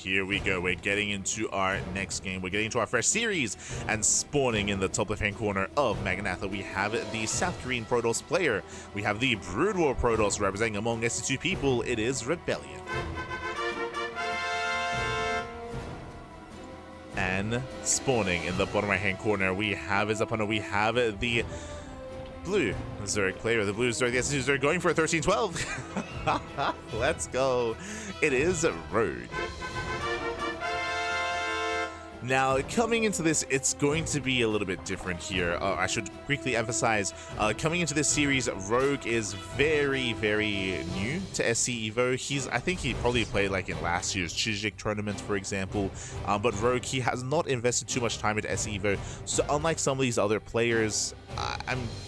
here we go. We're getting into our next game. We're getting into our first series, and spawning in the top left-hand corner of Magnatha, we have the South Korean Protoss player. We have the Brood War Protoss representing among SE2 people. It is ReBellioN. And spawning in the bottom right-hand corner, we have his opponent. We have the Blue Zerg player, the Blue Zerg, the SE2 Zerg going for a 13-12. Let's go. It is Rogue. Now, coming into this, it's going to be a little bit different here. I should quickly emphasize, coming into this series, Rogue is very, very new to SC Evo. I think he probably played like in last year's Chijik tournament, for example. But Rogue, he has not invested too much time into SC Evo. So unlike some of these other players,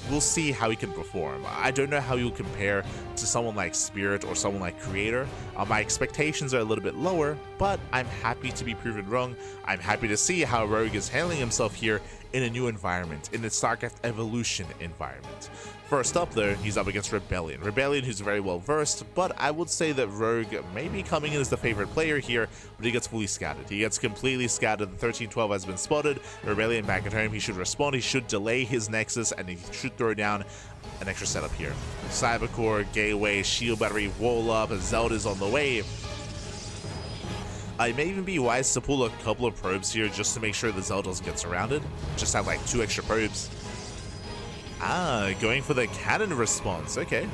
we'll see how he can perform. I don't know how he'll compare to someone like Spirit or someone like Creator. My expectations are a little bit lower, but I'm happy to be proven wrong. I'm happy to see how Rogue is handling himself here in a new environment, in the StarCraft Evolution environment. First up though, he's up against ReBellioN. ReBellioN, who's very well versed, but I would say that Rogue may be coming in as the favorite player here, but he gets fully scouted. He gets completely scouted. The 13-12 has been spotted. ReBellioN back at home, he should respond, he should delay his Nexus, and he should throw down an extra setup here. Cybercore, Gateway, Shield Battery, Wall Up, Zelda's on the way. It may even be wise to pull a couple of probes here just to make sure the Zelda doesn't get surrounded. Just have like 2 extra probes. Going for the cannon response. Okay.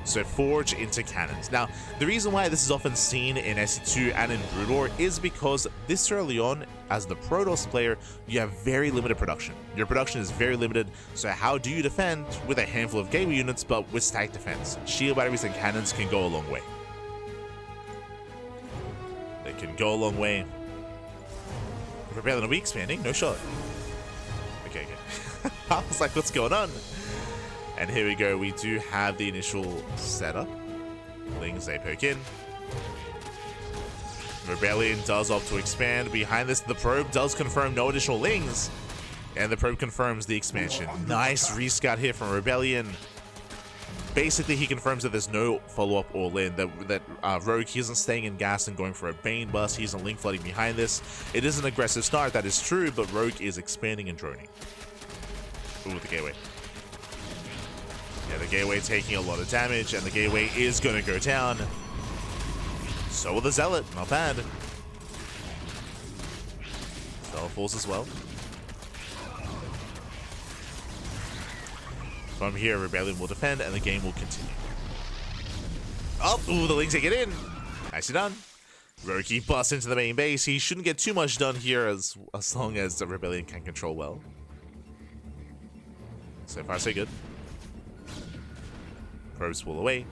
So forge into cannons. Now, the reason why this is often seen in SE2 and in Brood War is because this early on, as the Protoss player, you have very limited production. Your production is very limited, so how do you defend with a handful of gateway units but with static defense? Shield batteries and cannons can go a long way. They can go a long way. ReBellioN, are we expanding? No shot. Okay. I was like, what's going on? And here we go. We do have the initial setup. Lings, they poke in. ReBellioN does opt to expand. Behind this, the probe does confirm no additional Lings. And the probe confirms the expansion. Nice rescout here from ReBellioN. Basically, he confirms that there's no follow-up all-in, that Rogue, he isn't staying in gas and going for a Bane bust, he isn't link flooding behind this. It is an aggressive start, that is true, but Rogue is expanding and droning. Ooh, the Gateway. Yeah, the Gateway taking a lot of damage, and the Gateway is going to go down. So will the Zealot, not bad. Zealot falls as well. From here, ReBellioN will defend, and the game will continue. Oh, ooh, the Lings take it in. Nicely done. Rogue busts into the main base. He shouldn't get too much done here as long as the ReBellioN can control well. So far, so good. Probes pull away.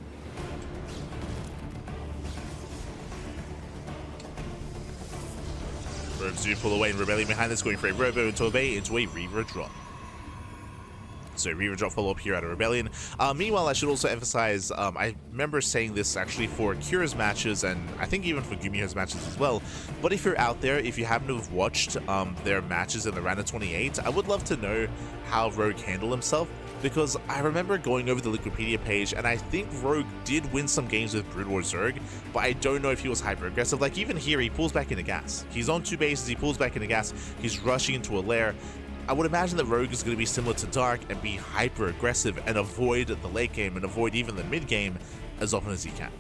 Probes do pull away, and ReBellioN behind this, going for a Robo into a Bay, into a Reaver drop. So Reaver drop follow-up here out of ReBellioN. Meanwhile, I should also emphasize, I remember saying this actually for Kira's matches, and I think even for Gumiho's matches as well. But if you're out there, if you happen to have watched their matches in the round of 28, I would love to know how Rogue handled himself, because I remember going over the Wikipedia page, and I think Rogue did win some games with Brood War Zerg, but I don't know if he was hyper-aggressive. Like, even here, he pulls back into gas. He's on 2 bases, he pulls back into gas, he's rushing into a lair. I would imagine that Rogue is going to be similar to Dark and be hyper-aggressive and avoid the late game and avoid even the mid game as often as he can.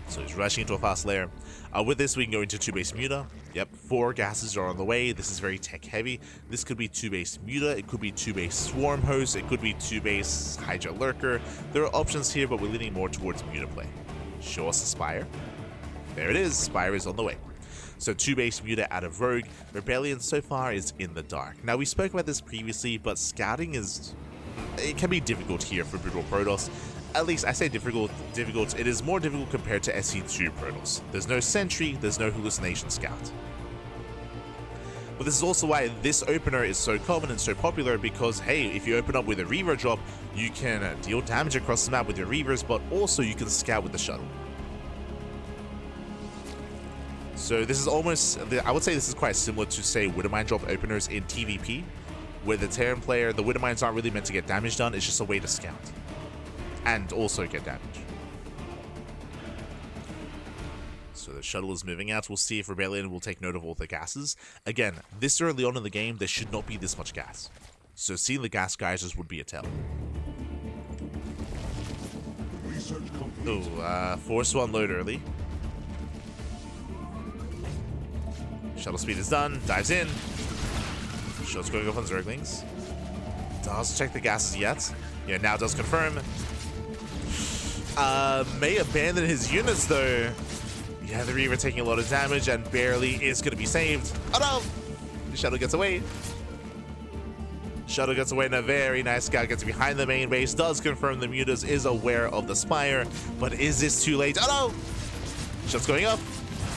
So he's rushing into a fast lair. With this, we can go into 2-base Muta. Yep, 4 gases are on the way. This is very tech-heavy. This could be 2-base Muta. It could be 2-base Swarm Host. It could be 2-base Hydra Lurker. There are options here, but we're leaning more towards Muta play. Show us the Spire. There it is. Spire is on the way. So 2-base Muta out of Rogue. ReBellioN so far is in the dark. Now, we spoke about this previously, but scouting it can be difficult here for Brood War Protoss. At least, I say difficult, it is more difficult compared to SE2 Protoss. There's no Sentry, there's no Hallucination Scout. But this is also why this opener is so common and so popular, because, hey, if you open up with a Reaver drop, you can deal damage across the map with your Reavers, but also you can scout with the shuttle. So this is almost, I would say this is quite similar to, say, Widowmine drop openers in TVP, where the Terran player, the Widowmines aren't really meant to get damage done, it's just a way to scout. And also get damage. So the shuttle is moving out. We'll see if ReBellioN will take note of all the gases. Again, this early on in the game, there should not be this much gas. So seeing the gas geysers would be a tell. Ooh, force one load early. Shuttle speed is done. Dives in. Shot's going off on Zerglings. Doesn't check the gases yet. Yeah, now does confirm. May abandon his units though. Yeah, the Reaver taking a lot of damage and barely is going to be saved. Oh no! The Shuttle gets away. Shuttle gets away and a very nice scout gets behind the main base. Does confirm the Mutas is aware of the Spire. But is this too late? Oh no! Shot's going up.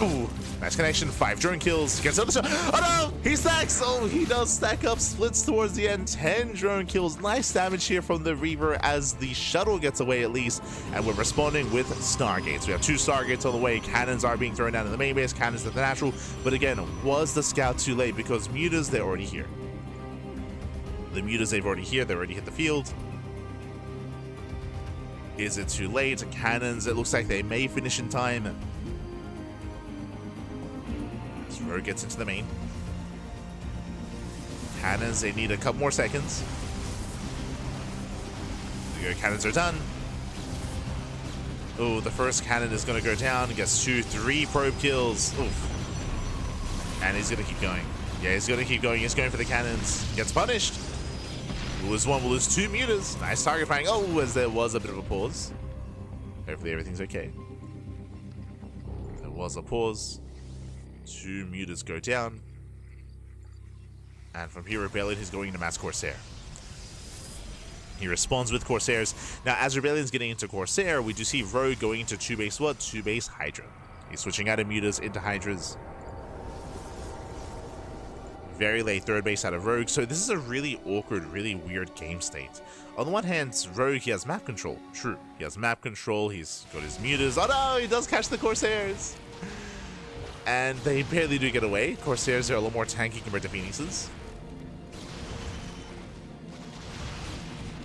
Ooh, nice connection. 5 drone kills. Gets another shot. Oh no! He stacks! Oh, he does stack up. Splits towards the end. 10 drone kills. Nice damage here from the Reaver as the Shuttle gets away at least. And we're responding with Stargates. We have 2 Stargates on the way. Cannons are being thrown down in the main base. Cannons at the natural. But again, was the scout too late? Because Mutas, they're already here. The Mutas, they've already here. They already hit the field. Is it too late? Cannons, it looks like they may finish in time. Ro gets into the main. Cannons, they need a couple more seconds. There you go, cannons are done. Oh, the first cannon is going to go down. Gets 2, 3 probe kills. Oof. And he's going to keep going. Yeah, he's going to keep going. He's going for the cannons. Gets punished. We'll lose 1, we'll lose 2 Mutas. Nice target firing. Oh, as there was a bit of a pause. Hopefully everything's okay. There was a pause. 2 Mutas go down. And from here, ReBellioN is going into Mass Corsair. He responds with Corsairs. Now, as ReBellion's getting into Corsair, we do see Ro going into 2 base what? 2 base Hydra. He's switching out of Mutas into Hydras. Very late 3rd base out of Rogue. So this is a really awkward, really weird game state. On the one hand, Rogue, he has map control. True. He has map control. He's got his Mutas. Oh no, he does catch the Corsairs. And they barely do get away. Corsairs are a little more tanky compared to Phoenixes.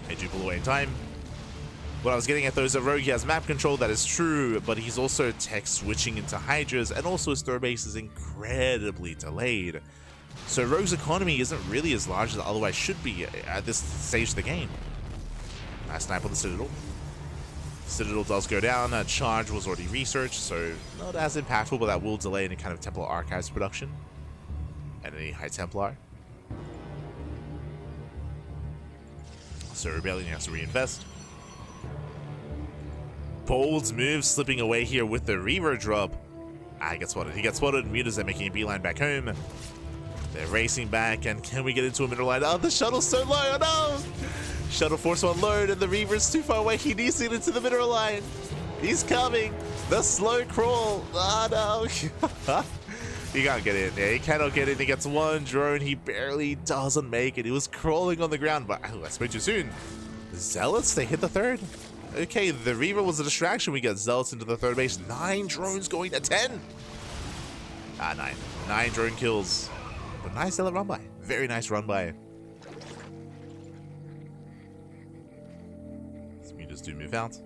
They do pull away in time. What I was getting at though is that Rogue, he has map control, that is true, but he's also tech switching into Hydras, and also his 3rd base is incredibly delayed. So Rogue's economy isn't really as large as it otherwise should be at this stage of the game. Nice snipe on the Citadel. Citadel does go down. Charge was already researched, so not as impactful, but that will delay any kind of Templar Archives production. And any High Templar. So ReBellioN has to reinvest. Bold move, slipping away here with the Reaver drop. He gets spotted. He gets spotted. Mutas are making a beeline back home. They're racing back, and can we get into a middle line? Oh, the shuttle's so low. Oh no! Shuttle force 1 load, and the Reaver's too far away. He needs to get into the middle line. He's coming. The slow crawl. Oh no. He can't get in. Yeah, he cannot get in. He gets 1 drone. He barely doesn't make it. He was crawling on the ground, but I spoke too soon. Zealots, they hit the 3rd. Okay, the Reaver was a distraction. We get Zealots into the 3rd base. 9 drones going to 10. 9 drone kills. But nice Zealot run by. Very nice run by. These Mutas do move out.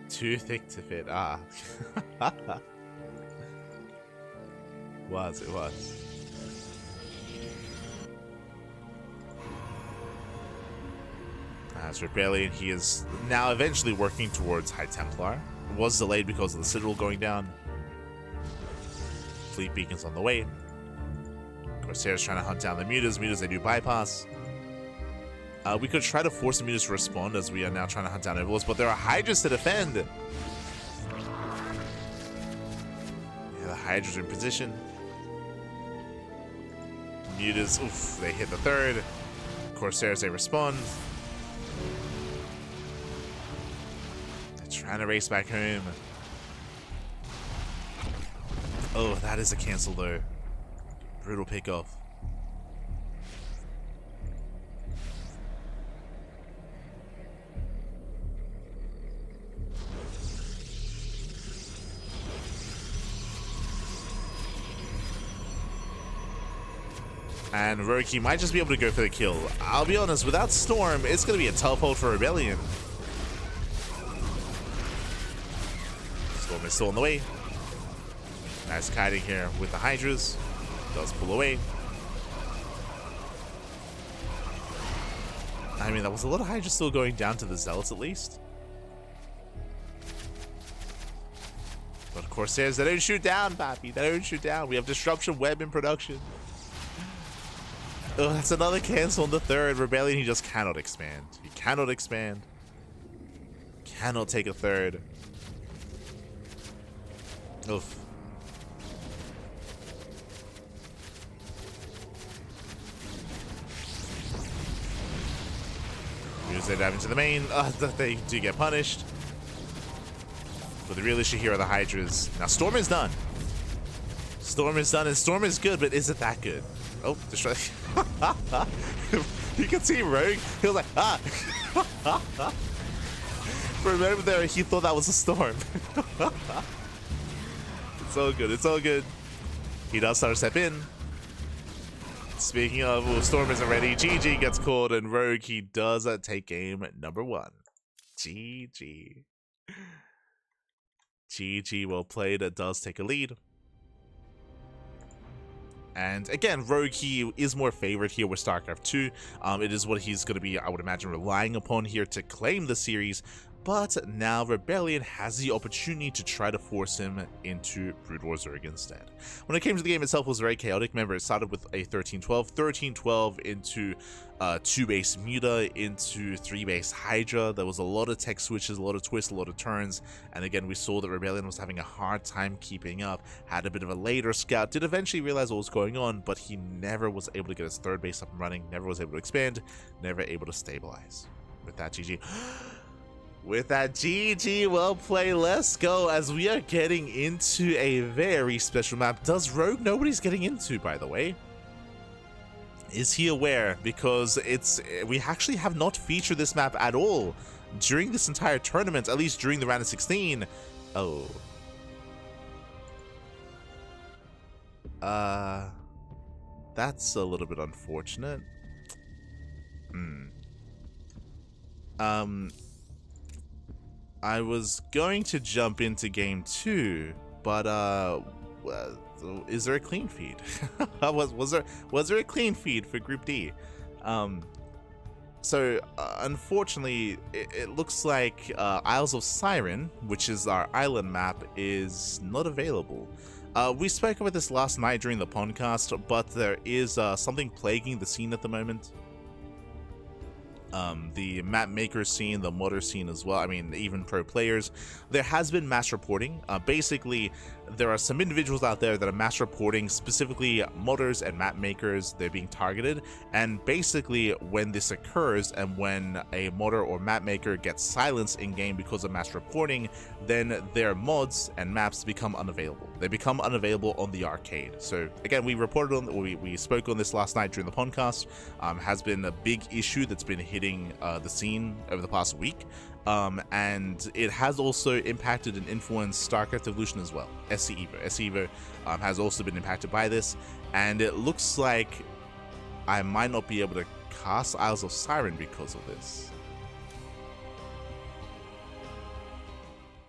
Too thick to fit. It was. As ReBellioN, he is now eventually working towards High Templar. It was delayed because of the Citadel going down. Fleet beacons on the way. Corsairs trying to hunt down the Mutas. Mutas, they do bypass. We could try to force the Mutas to respond as we are now trying to hunt down Overlords, but there are Hydras to defend. Yeah, the Hydras are in position. Mutas, oof, they hit the 3rd. Corsairs, they respond. Trying to race back home. Oh, that is a cancel though. Brutal pickoff. And Ro16 might just be able to go for the kill. I'll be honest, without Storm, it's going to be a teleport for ReBellioN. Storm is still on the way. Nice kiting here with the Hydras. Does pull away. I mean, that was a lot of Hydras still going down to the Zealots at least. But of course, they don't shoot down, Pappy. They don't shoot down. We have Disruption Web in production. Oh, that's another cancel on the third. ReBellioN, he just cannot expand. He cannot expand. Cannot take a third. Oof. Use their dive into the main. They do get punished. But the real issue here are the Hydras. Now, Storm is done. Storm is done, and Storm is good, but is it that good? Oh, destroy. You can see Rogue. He was like, ah. For a moment there, he thought that was a Storm. It's all good. It's all good. He does start to step in. Speaking of, well, Storm isn't ready. GG gets called, and Rogue, he does take game number 1. GG. GG, well played. It does take a lead. And again, Rogue, he is more favored here with StarCraft 2. It is what he's going to be, I would imagine, relying upon here to claim the series. But now ReBellioN has the opportunity to try to force him into Brood War Zerg instead. When it came to the game itself, it was very chaotic. Remember, it started with a 13-12, 13-12 into 2-base Muta, into 3-base Hydra. There was a lot of tech switches, a lot of twists, a lot of turns. And again, we saw that ReBellioN was having a hard time keeping up, had a bit of a later scout, did eventually realize what was going on, but he never was able to get his 3rd base up and running, never was able to expand, never able to stabilize. With that, GG. With that, GG, well played, let's go, as we are getting into a very special map. Does Rogue know what he's getting into, by the way? Is he aware? Because we actually have not featured this map at all during this entire tournament, at least during the round of 16. Oh. That's a little bit unfortunate. I was going to jump into game 2, but is there a clean feed? was there a clean feed for Group D? So unfortunately, it looks like Isles of Siren, which is our island map, is not available. We spoke about this last night during the podcast, but there is something plaguing the scene at the moment. The map maker scene, the modder scene as well. I mean, even pro players. There has been mass reporting. Basically, there are some individuals out there that are mass reporting, specifically modders and map makers. They're being targeted. And basically, when this occurs and when a modder or map maker gets silenced in game because of mass reporting, then their mods and maps become unavailable. They become unavailable on the arcade. So again, we reported on, we spoke on this last night during the podcast. Has been a big issue that's been hitting the scene over the past week. And it has also impacted and influenced StarCraft Evolution as well. SEL has also been impacted by this, and it looks like I might not be able to cast Isles of Siren because of this.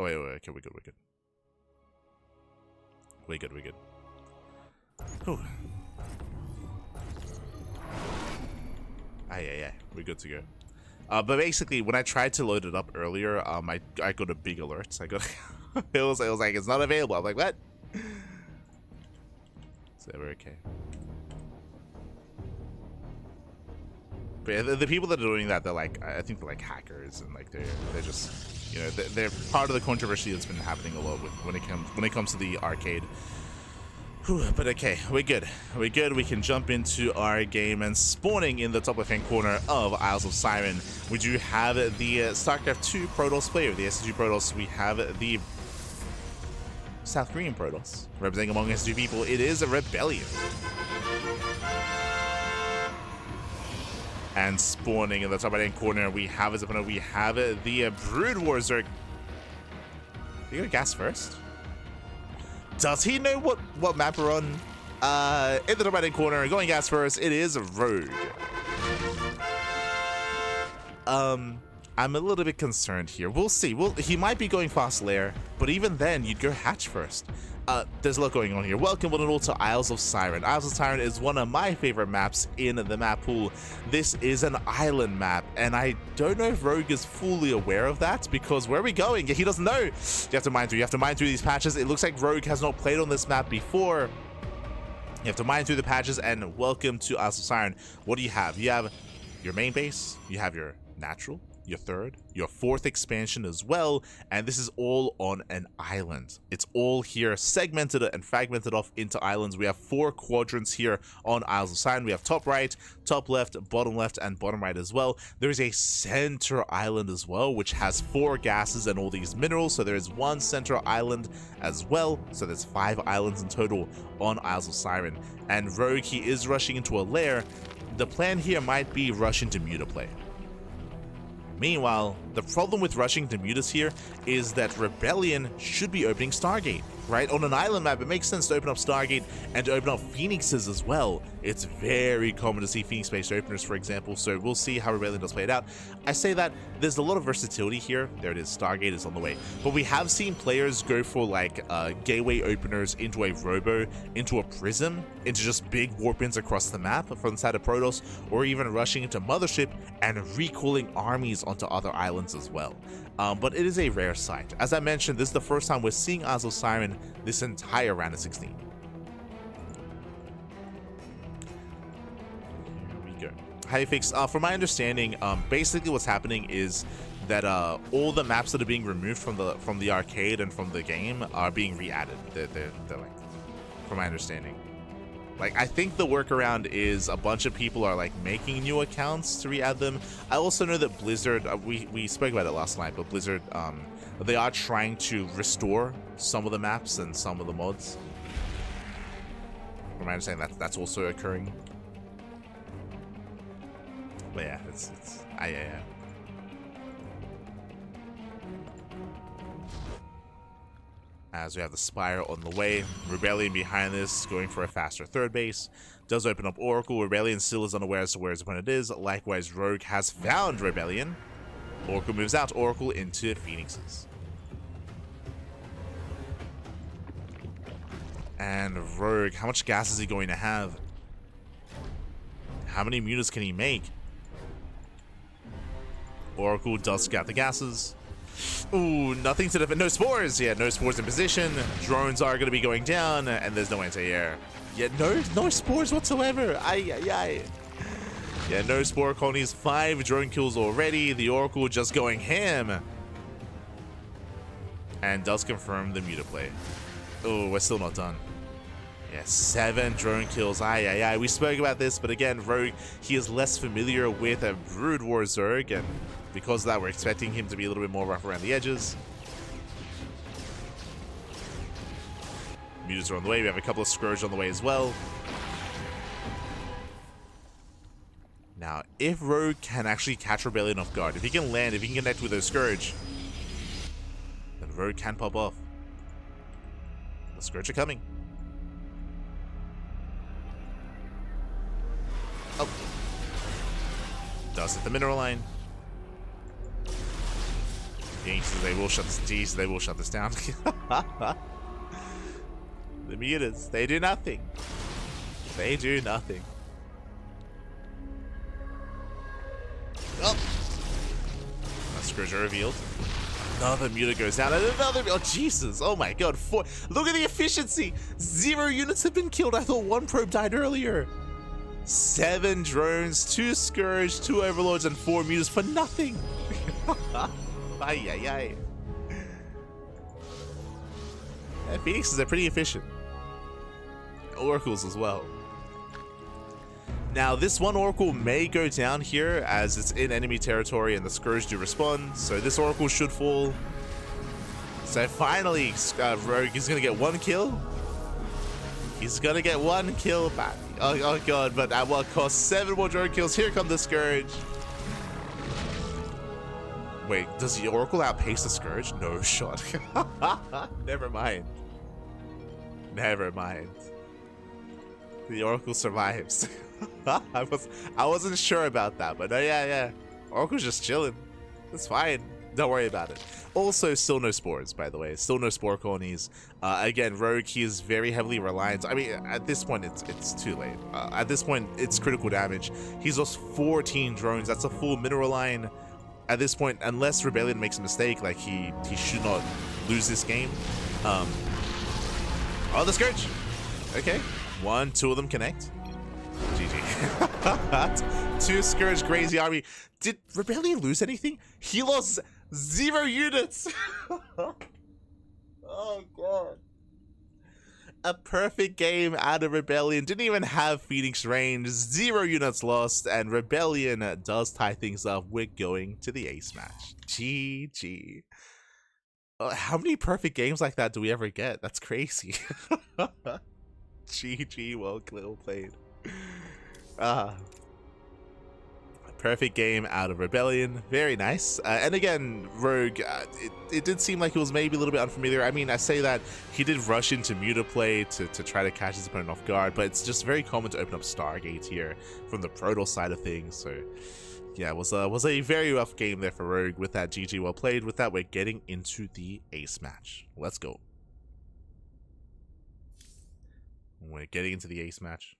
Oh, wait, okay, we're good. We're good. Whew. Yeah, we're good to go. But basically, when I tried to load it up earlier, I got a big alert. I got it was like, it's not available. I'm like, what? So we're okay. But yeah, the people that are doing that, they're like, I think they're like hackers, and like they're just, you know, they're part of the controversy that's been happening a lot with when it comes to the arcade. Whew, but okay, we're good. We can jump into our game, and spawning in the top left-hand corner of Isles of Siren, we do have the StarCraft 2 Protoss player, the SG Protoss. We have the South Korean Protoss. Representing among SG people, it is a ReBellioN. And spawning in the top right-hand corner, we have as opponent, we have the Brood War Zerg. You go gas first? Does he know what map we're on? In the top right-hand corner, going gas first, it is Rogue. I'm a little bit concerned here. We'll see. He might be going fast lair, but even then, you'd go hatch first. There's a lot going on here. Welcome one and all to Isles of Siren. Isles of Siren is one of my favorite maps in the map pool. This is an island map, and I don't know if Rogue is fully aware of that, because where are we going? He doesn't know. You have to mine through these patches. It looks like Rogue has not played on this map before. You have to mine through the patches, and welcome to Isles of Siren. What do you have? You have your main base, you have your natural, your third, your fourth expansion as well, and this is all on an island. It's all here segmented and fragmented off into islands. We have 4 quadrants here on Isles of Siren. We have top right, top left, and bottom right as well. There is a center island as well, which has 4 gases and all these minerals, so there is 1 center island as well, so there's 5 islands in total on Isles of Siren. And Rogue, he is rushing into a lair. The plan here might be rush into Mutaplay. Meanwhile, the problem with rushing to Mutas here is that ReBellioN should be opening Stargate, right? On an island map, it makes sense to open up Stargate and to open up Phoenixes as well. It's very common to see Phoenix-based openers, for example, so we'll see how ReBellioN does play it out. I say that there's a lot of versatility here. There it is, Stargate is on the way. But we have seen players go for like gateway openers into a Robo, into a Prism, into just big warp-ins across the map from the side of Protoss, or even rushing into Mothership and recalling armies onto other islands as well. But it is a rare sight. As I mentioned, this is the first time we're seeing Isles of Siren this entire round of 16. Here we go. Hi Fix, from my understanding, basically what's happening is that all the maps that are being removed from the arcade and from the game are being re-added. They're like, from my understanding. Like, I think the workaround is a bunch of people are like making new accounts to re-add them. I also know that Blizzard, we spoke about it last night, but Blizzard, they are trying to restore some of the maps and some of the mods. From my understanding, that's also occurring. But yeah, yeah. As we have the Spire on the way, ReBellioN behind this, going for a faster third base. Does open up Oracle. ReBellioN still is unaware as to where his opponent is. Likewise, Rogue has found ReBellioN. Oracle moves out. Oracle into Phoenixes. And Rogue, how much gas is he going to have? How many mutas can he make? Oracle does scout the gases. Ooh, nothing to defend. No spores. Yeah, no spores in position. Drones are going to be going down, and there's no anti-air. Yeah, no spores whatsoever. Aye. Yeah, no spore colonies. 5 drone kills already. The Oracle just going ham. And does confirm the Mutaplay. Oh, we're still not done. Yeah, 7 drone kills. Aye. We spoke about this, but again, Rogue, he is less familiar with a Brood War Zerg, and because of that, we're expecting him to be a little bit more rough around the edges. Mutas are on the way. We have a couple of Scourge on the way as well. Now, if Rogue can actually catch ReBellioN off guard, if he can land, if he can connect with those Scourge, then Rogue can pop off. The Scourge are coming. Oh. Does hit the mineral line. They will shut this. Geez, they will shut this down. The mutas, they do nothing. They do nothing. Oh, that Scourge are revealed. Another muta goes down, and another. Oh Jesus! Oh my God! 4. Look at the efficiency. 0 units have been killed. I thought 1 probe died earlier. 7 drones, 2 Scourge, 2 Overlords, and 4 mutas for nothing. Ay. Yeah, Phoenixes are pretty efficient. Oracles as well. Now, this one Oracle may go down here as it's in enemy territory and the Scourge do respond, so this Oracle should fall. So finally, Rogue is going to get 1 kill. He's going to get 1 kill back. Oh God, but at what cost? 7 more drone kills. Here come the Scourge. Wait, does the Oracle outpace the Scourge? No shot. Never mind. The Oracle survives. I wasn't sure about that, but yeah. Oracle's just chilling. It's fine. Don't worry about it. Also, still no spores, by the way. Still no spore colonies. Again, Rogue, he is very heavily reliant. I mean, at this point, it's too late. At this point, it's critical damage. He's lost 14 drones. That's a full mineral line. At this point, unless ReBellioN makes a mistake, like he should not lose this game. Oh, the Scourge. Okay. 1, 2 of them connect. GG. 2 Scourge Crazy Army. Did ReBellioN lose anything? He lost 0 units. Oh god. A perfect game out of ReBellioN. Didn't even have Phoenix range. 0 units lost, and ReBellioN does tie things up. We're going to the ace match. GG. How many perfect games like that do we ever get? That's crazy. GG, well played. Perfect game out of ReBellioN. Very nice. And again, Rogue, it did seem like it was maybe a little bit unfamiliar. I mean, I say that he did rush into Muta play to try to catch his opponent off guard, but it's just very common to open up Stargate here from the Protoss side of things. So yeah, it was a very rough game there for Rogue with that. GG, well played. With that, we're getting into the ace match. Let's go. We're getting into the ace match.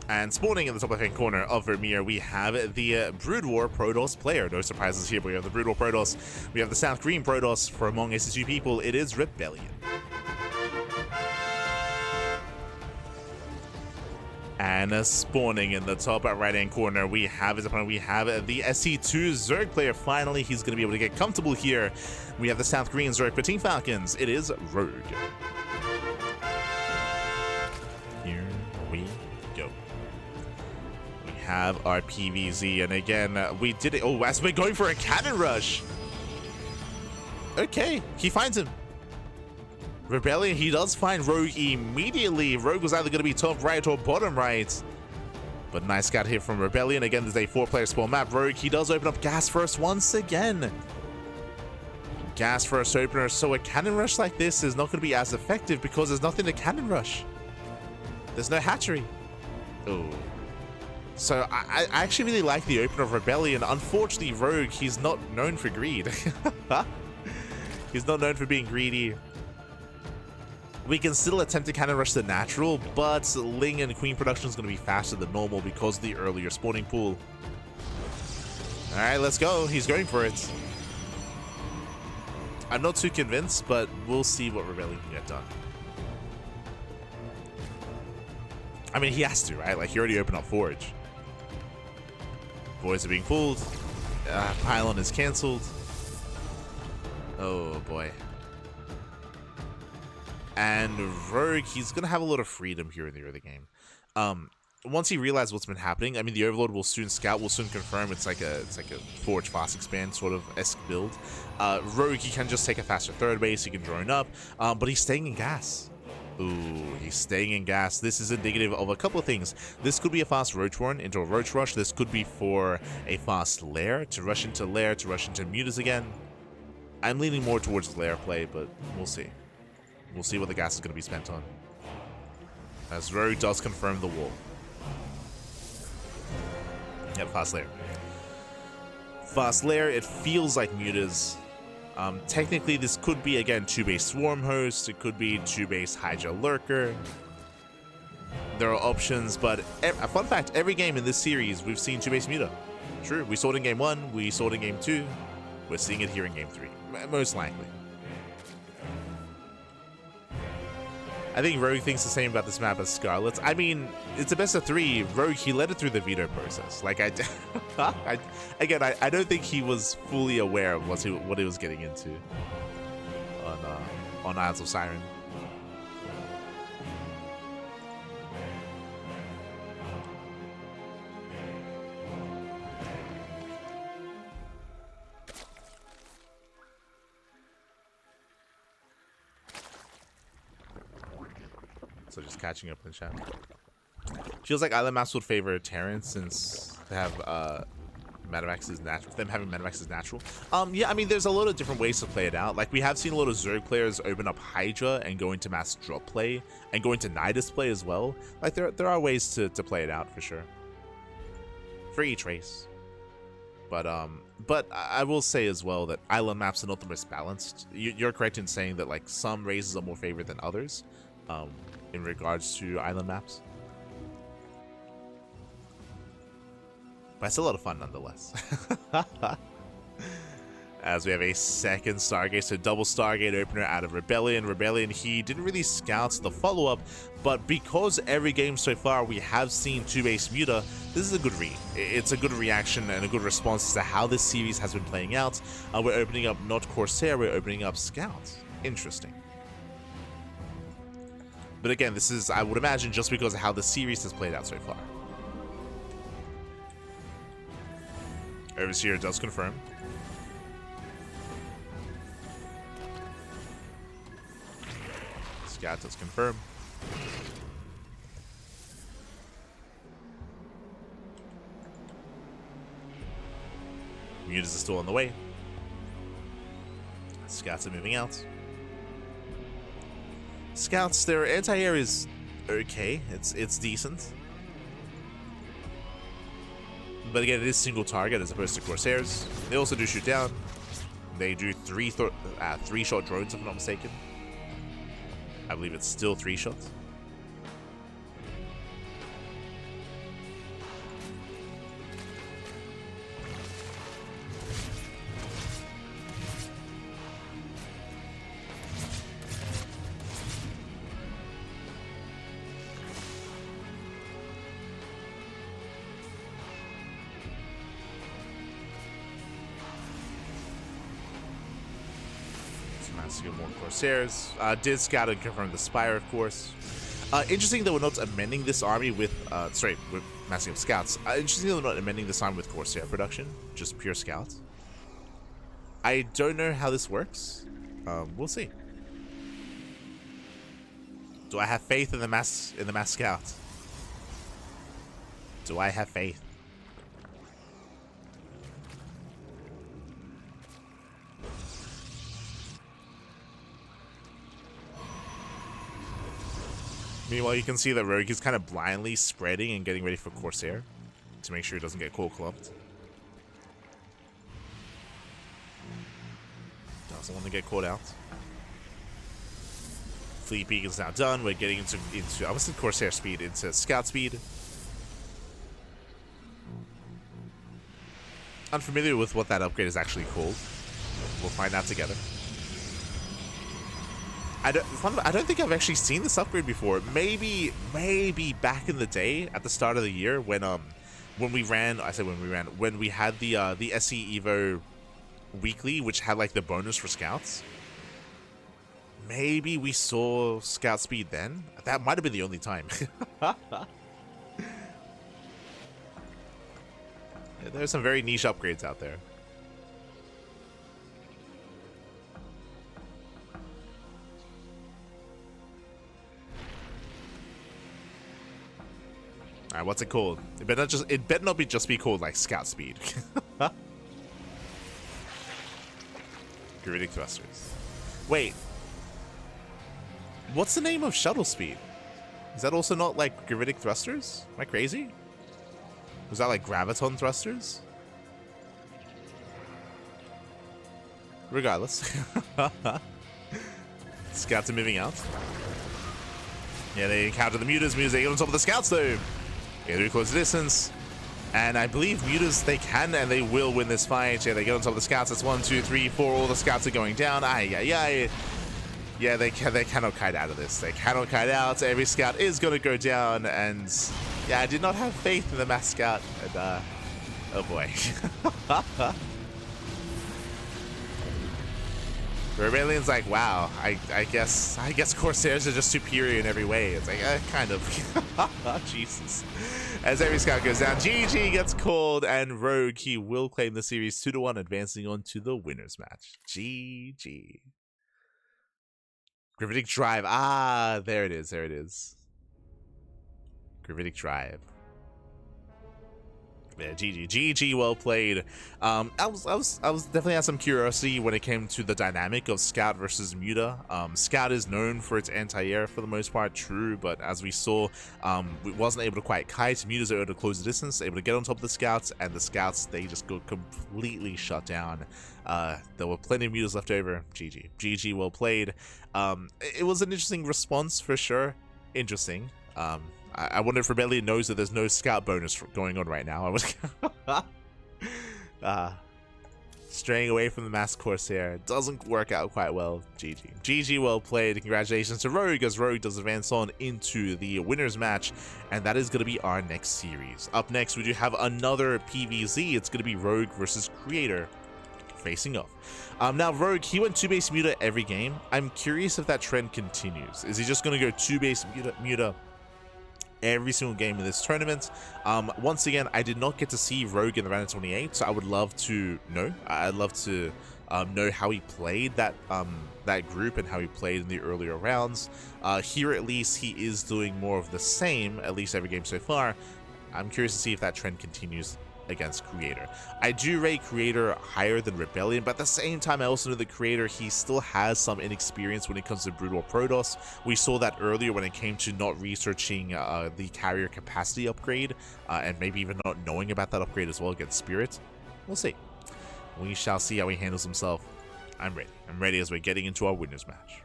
And spawning in the top left-hand corner of Vermeer, we have the Brood War Protoss player. No surprises here, but we have the Brood War Protoss. We have the South Green Protoss. For among SSU people, it is ReBellioN. And spawning in the top right-hand corner, we have his opponent. We have the SC2 Zerg player. Finally, he's going to be able to get comfortable here. We have the South Green Zerg for Team Falcons. It is Rogue. Here we go. We have our PVZ, and again, we did it. Oh, as we're going for a cannon rush. Okay, he finds him. ReBellioN, he does find Rogue immediately. Rogue was either going to be top right or bottom right. But nice scout here from ReBellioN. Again, there's a 4-player spawn map. Rogue, he does open up gas first once again. Gas first opener. So a cannon rush like this is not going to be as effective because there's nothing to cannon rush. There's no hatchery. Oh. So I actually really like the opener of ReBellioN. Unfortunately, Rogue, he's not known for greed. He's not known for being greedy. We can still attempt to cannon rush the natural, but Ling and Queen production is going to be faster than normal because of the earlier spawning pool. Alright, let's go. He's going for it. I'm not too convinced, but we'll see what ReBellioN can get done. I mean, he has to, right? Like, he already opened up Forge. Boys are being pulled. Pylon is cancelled. Oh, boy. And Rogue, he's going to have a lot of freedom here in the early game. Once he realizes what's been happening, I mean, the Overlord will soon scout, will soon confirm it's like a Forge fast expand sort of esque build. Rogue, he can just take a faster third base, he can drone up, but he's staying in gas. Ooh, he's staying in gas. This is indicative of a couple of things. This could be a fast Roach run into a Roach rush. This could be for a fast Lair, to rush into Lair, to rush into Mutas again. I'm leaning more towards Lair play, but we'll see. We'll see what the gas is going to be spent on. As Rogue does confirm the wall. Yep, fast Lair. Fast Lair, it feels like Mutas. Technically, this could be, again, 2-base Swarm Host. It could be 2-base Hydra Lurker. There are options, but a fun fact, every game in this series, we've seen 2-base Muta. True, we saw it in Game 1, we saw it in Game 2. We're seeing it here in Game 3, most likely. I think Rogue thinks the same about this map as Scarlet's. I mean, it's a best of 3. Rogue, he led it through the veto process. Like, I don't think he was fully aware of what he was getting into on Isles of Siren. So just catching up in the chat. Feels like Island maps would favor Terrans since they have Medivacs is natural. Them having Medivacs is natural. Yeah, I mean, there's a lot of different ways to play it out. Like, we have seen a lot of Zerg players open up Hydra and go into mass drop play and go into Nidus play as well. Like, there are ways to play it out for sure. For each race. But I will say as well that island maps are not the most balanced. You're correct in saying that like some races are more favored than others, in regards to island maps. But it's a lot of fun nonetheless. As we have a second Stargate, so double Stargate opener out of ReBellioN. ReBellioN, he didn't really scout the follow-up, but because every game so far we have seen 2-base Muta, this is a good read. It's a good reaction and a good response to how this series has been playing out. We're opening up not Corsair, we're opening up Scout. Interesting. But again, this is, I would imagine, just because of how the series has played out so far. Overseer does confirm. Scout does confirm. Mutas are still on the way. Scouts are moving out. Scouts, their anti-air is okay. It's decent. But again, it is single target as opposed to Corsairs. They also do shoot down. They do three-shot drones, if I'm not mistaken. I believe it's still 3 shots. More Corsairs. Did scout and confirm the Spire, of course. Interesting that we're not amending this army with, with Massing of Scouts. Interesting that we're not amending this army with Corsair production, just pure Scouts. I don't know how this works. We'll see. Do I have faith in the mass Scout? Do I have faith? Meanwhile, you can see that Rogue is kind of blindly spreading and getting ready for Corsair to make sure he doesn't get cold clubbed. Doesn't want to get caught out. Fleet Peak is now done. We're getting into I was in Corsair speed, into Scout speed. Unfamiliar with what that upgrade is actually called. We'll find out together. I don't think I've actually seen this upgrade before. Maybe back in the day at the start of the year when we had the SE Evo weekly, which had like the bonus for scouts. Maybe we saw scout speed then. That might have been the only time. There's some very niche upgrades out there. Alright, what's it called? It better not be called like scout speed. Gravitic thrusters. Wait. What's the name of shuttle speed? Is that also not like gravitic thrusters? Am I crazy? Was that like graviton thrusters? Regardless. Scouts are moving out. Yeah, they encounter the mutas. Mutas, they get on top of the scouts though. Yeah, they're close distance. And I believe mutas, they can and they will win this fight. Yeah, they get on top of the scouts. That's 1, 2, 3, 4. All the scouts are going down. Yeah, they cannot kite out of this. They cannot kite out. Every scout is going to go down. And yeah, I did not have faith in the mass scout. And oh boy. ReBellion's like, wow, I guess Corsairs are just superior in every way. It's like, kind of. Jesus. As every scout goes down, GG gets called, and Rogue, he will claim the series 2-1, advancing on to the winners match. GG. Gravitic Drive. Ah, there it is. There it is. Gravitic Drive. Yeah, GG, well played. I was definitely had some curiosity when it came to the dynamic of Scout versus Muta. Scout is known for its anti-air for the most part, true, but as we saw, we wasn't able to quite kite. Muta's able to close the distance, able to get on top of the Scouts, and the Scouts, they just got completely shut down. There were plenty of Mutas left over. GG, well played. It was an interesting response for sure. Interesting. I wonder if ReBellioN knows that there's no scout bonus going on right now. I was straying away from the mass Corsair. It doesn't work out quite well. GG, well played. Congratulations to Rogue, as Rogue does advance on into the winners match, and that is going to be our next series. Up next, we do have another PvZ. It's going to be Rogue versus Creator facing off. Now Rogue, he went 2-base Muta every game. I'm curious if that trend continues. Is he just going to go 2-base Muta every single game in this tournament? Once again, I did not get to see Rogue in the round of 28, so I would love to know. I'd love to know how he played that that group and how he played in the earlier rounds. Here at least he is doing more of the same, at least every game so far. I'm curious to see if that trend continues against Creator. I do rate Creator higher than ReBellioN, but at the same time I also know the Creator, he still has some inexperience when it comes to Brutal Protoss. We saw that earlier when it came to not researching the carrier capacity upgrade, and maybe even not knowing about that upgrade as well against Spirit. We'll see. We shall see how he handles himself. I'm ready as we're getting into our winners match.